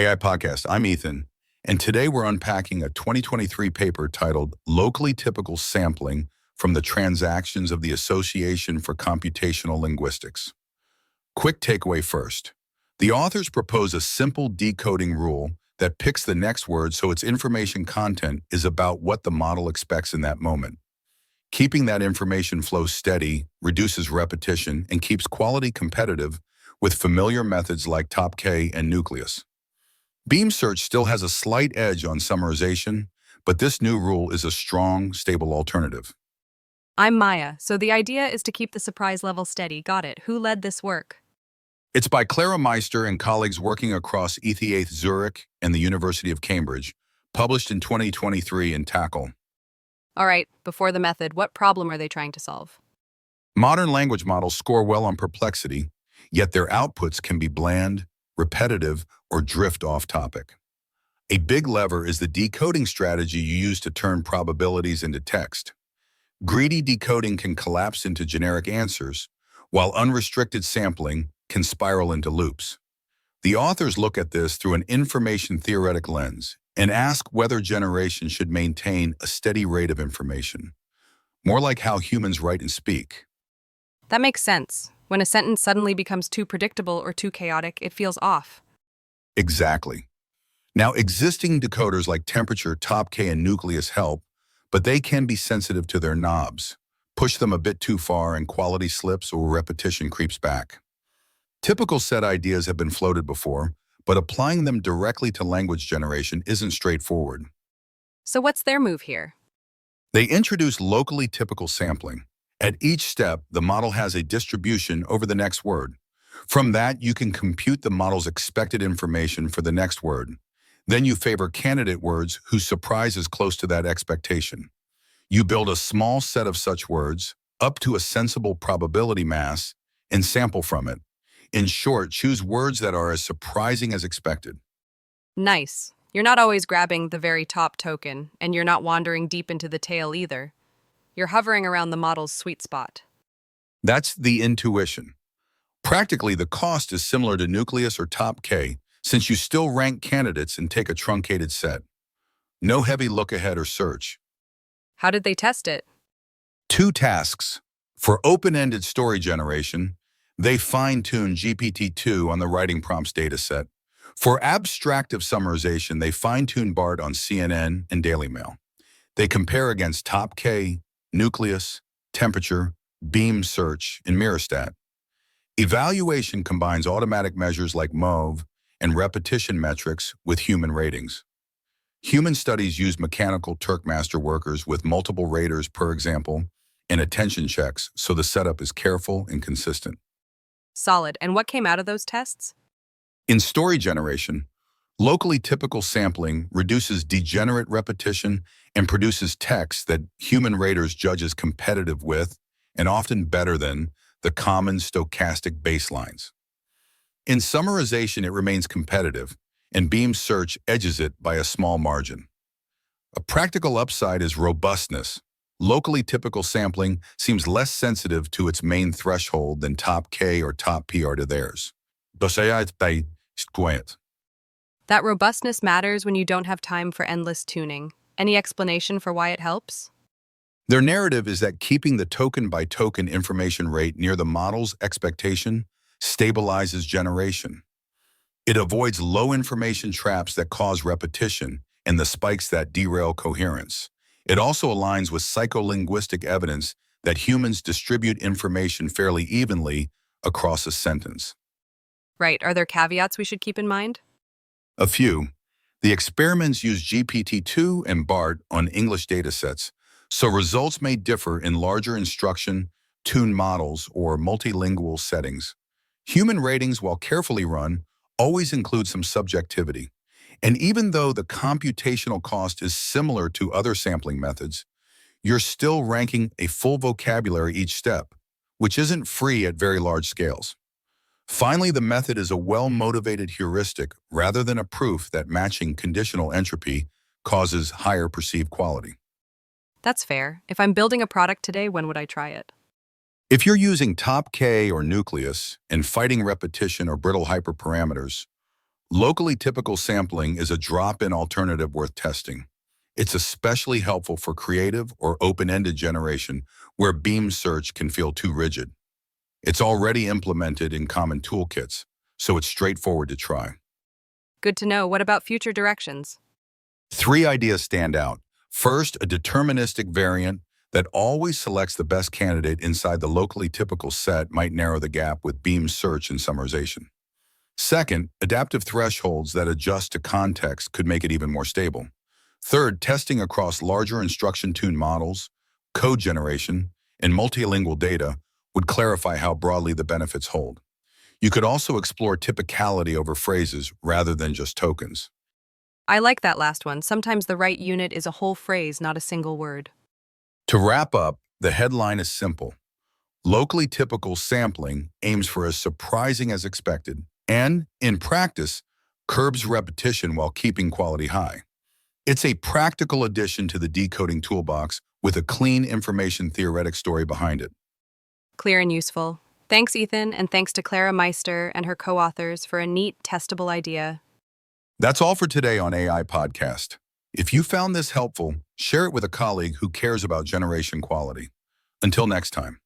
AI Podcast. I'm Ethan, and today we're unpacking a 2023 paper titled Locally Typical Sampling from the Transactions of the Association for Computational Linguistics. Quick takeaway first. The authors propose a simple decoding rule that picks the next word so its information content is about what the model expects in that moment. Keeping that information flow steady reduces repetition and keeps quality competitive with familiar methods like TACL and nucleus. Beam search still has a slight edge on summarization, but this new rule is a strong, stable alternative. I'm Maya, so the idea is to keep the surprise level steady. Got it. Who led this work? It's by Clara Meister and colleagues working across ETH Zurich and the University of Cambridge, published in 2023 in TACL. All right, before the method, what problem are they trying to solve? Modern language models score well on perplexity, yet their outputs can be bland, repetitive, or drift off topic. A big lever is the decoding strategy you use to turn probabilities into text. Greedy decoding can collapse into generic answers, while unrestricted sampling can spiral into loops. The authors look at this through an information theoretic lens and ask whether generation should maintain a steady rate of information, more like how humans write and speak. That makes sense. When a sentence suddenly becomes too predictable or too chaotic, it feels off. Exactly. Now, existing decoders like temperature, TACL, and nucleus help, but they can be sensitive to their knobs. Push them a bit too far and quality slips or repetition creeps back. Typical set ideas have been floated before, but applying them directly to language generation isn't straightforward. So what's their move here? They introduce locally typical sampling. At each step, the model has a distribution over the next word. From that, you can compute the model's expected information for the next word. Then you favor candidate words whose surprise is close to that expectation. You build a small set of such words, up to a sensible probability mass, and sample from it. In short, choose words that are as surprising as expected. Nice. You're not always grabbing the very top token, and you're not wandering deep into the tail either. You're hovering around the model's sweet spot. That's the intuition. Practically, the cost is similar to nucleus or TACL, since you still rank candidates and take a truncated set. No heavy look ahead or search. How did they test it? 2 tasks. For open-ended story generation, they fine-tune GPT-2 on the writing prompts dataset. For abstractive summarization, they fine-tune BART on CNN and Daily Mail. They compare against TACL, nucleus, temperature, beam search, and Mirrorstat. Evaluation combines automatic measures like MOVE and repetition metrics with human ratings. Human studies use mechanical Turkmaster workers with multiple raters per example and attention checks, so the setup is careful and consistent. Solid. And what came out of those tests? In story generation, locally typical sampling reduces degenerate repetition and produces text that human raters judge as competitive with, and often better than, the common stochastic baselines. In summarization, it remains competitive, and beam search edges it by a small margin. A practical upside is robustness. Locally typical sampling seems less sensitive to its main threshold than TACL or TAP are to theirs. That robustness matters when you don't have time for endless tuning. Any explanation for why it helps? Their narrative is that keeping the token-by-token information rate near the model's expectation stabilizes generation. It avoids low information traps that cause repetition and the spikes that derail coherence. It also aligns with psycholinguistic evidence that humans distribute information fairly evenly across a sentence. Right. Are there caveats we should keep in mind? A few. The experiments use GPT-2 and BART on English datasets, so results may differ in larger instruction-tuned models or multilingual settings. Human ratings, while carefully run, always include some subjectivity. And even though the computational cost is similar to other sampling methods, you're still ranking a full vocabulary each step, which isn't free at very large scales. Finally, the method is a well-motivated heuristic rather than a proof that matching conditional entropy causes higher perceived quality. That's fair. If I'm building a product today, when would I try it? If you're using TACL or nucleus and fighting repetition or brittle hyperparameters, Locally typical sampling is a drop-in alternative worth testing. It's especially helpful for creative or open-ended generation where beam search can feel too rigid. It's already implemented in common toolkits, so it's straightforward to try. Good to know. What about future directions? 3 ideas stand out. First, a deterministic variant that always selects the best candidate inside the locally typical set might narrow the gap with beam search and summarization. Second, adaptive thresholds that adjust to context could make it even more stable. Third, testing across larger instruction-tuned models, code generation, and multilingual data would clarify how broadly the benefits hold. You could also explore typicality over phrases rather than just tokens. I like that last one. Sometimes the right unit is a whole phrase, not a single word. To wrap up, the headline is simple. Locally typical sampling aims for as surprising as expected and, in practice, curbs repetition while keeping quality high. It's a practical addition to the decoding toolbox with a clean information theoretic story behind it. Clear and useful. Thanks, Ethan, and thanks to Clara Meister and her co-authors for a neat, testable idea. That's all for today on AI Podcast. If you found this helpful, share it with a colleague who cares about generation quality. Until next time.